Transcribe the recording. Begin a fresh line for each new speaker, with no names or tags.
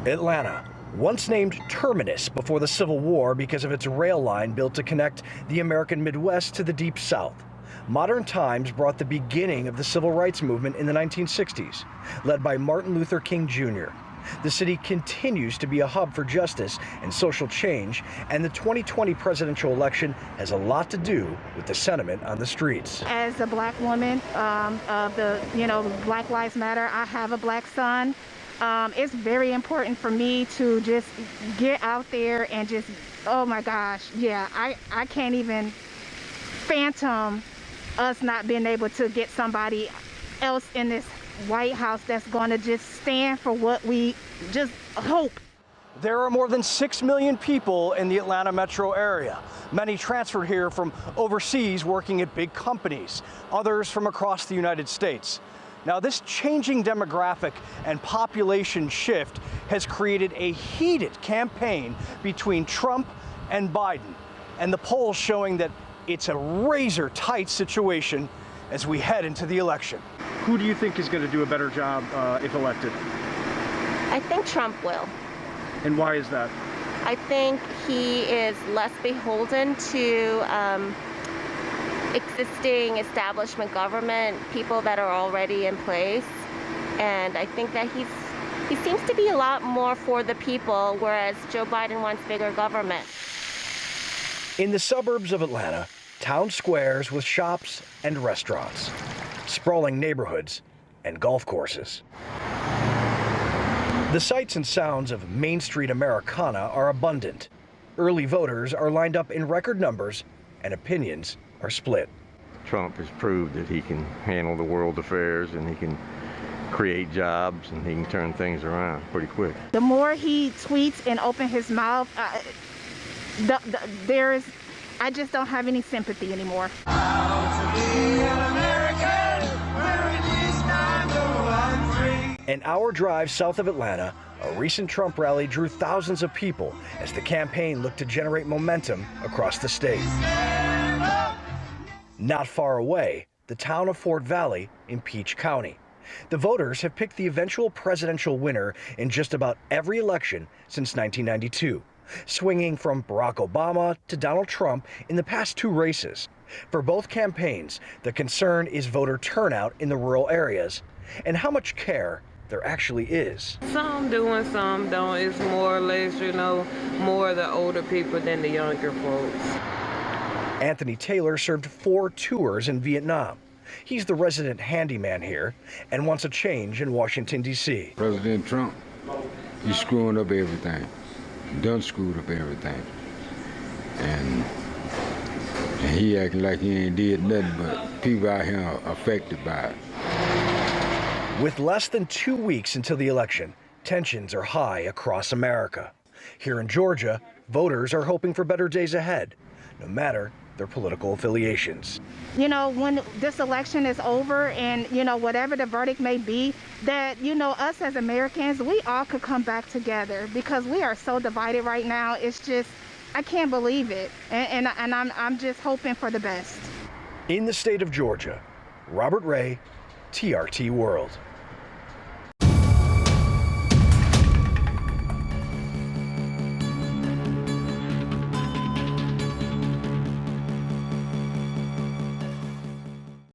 Atlanta, once named Terminus before the Civil War because of its rail line built to connect the American Midwest to the Deep South. Modern times brought the beginning of the civil rights movement in the 1960s, led by Martin Luther King Jr. The city continues to be a hub for justice and social change, and the 2020 presidential election has a lot to do with the sentiment on the streets.
As a black woman of the, Black Lives Matter, I have a black son. It's very important for me to just get out there and just, oh my gosh, yeah, I can't even phantom us not being able to get somebody else in this White House that's going to just stand for what we just hope.
There are more than 6 million people in the Atlanta metro area. Many transferred here from overseas working at big companies, others from across the United States. Now, this changing demographic and population shift has created a heated campaign between Trump and Biden, and the polls showing that it's a razor-tight situation as we head into the election. Who do you think is going to do a better job if elected?
I think Trump will.
And why is that?
I think he is less beholden to existing establishment government, people that are already in place. And I think that he seems to be a lot more for the people, whereas Joe Biden wants bigger government.
In the suburbs of Atlanta, town squares with shops and restaurants, sprawling neighborhoods and golf courses. The sights and sounds of Main Street Americana are abundant. Early voters are lined up in record numbers, and opinions are split.
Trump has proved that he can handle the world affairs, and he can create jobs, and he can turn things around pretty quick.
The more he tweets and opens his mouth, I just don't have any sympathy anymore.
An hour drive south of Atlanta, a recent Trump rally drew thousands of people as the campaign looked to generate momentum across the state. Not far away, the town of Fort Valley in Peach County. The voters have picked the eventual presidential winner in just about every election since 1992, swinging from Barack Obama to Donald Trump in the past two races. For both campaigns, the concern is voter turnout in the rural areas and how much care there actually is.
Some do and some don't. It's more or less, more the older people than the younger folks.
Anthony Taylor served 4 tours in Vietnam. He's the resident handyman here and wants a change in Washington, D.C.
President Trump, he's screwing up everything. Done screwed up everything. And he acting like he ain't did nothing, but people out here are affected by it.
With less than 2 weeks until the election, tensions are high across America. Here in Georgia, voters are hoping for better days ahead, no matter their political affiliations.
When this election is over and, whatever the verdict may be, that, us as Americans, we all could come back together because we are so divided right now. It's just, I can't believe it. And I'm just hoping for the best.
In the state of Georgia, Robert Ray, TRT World.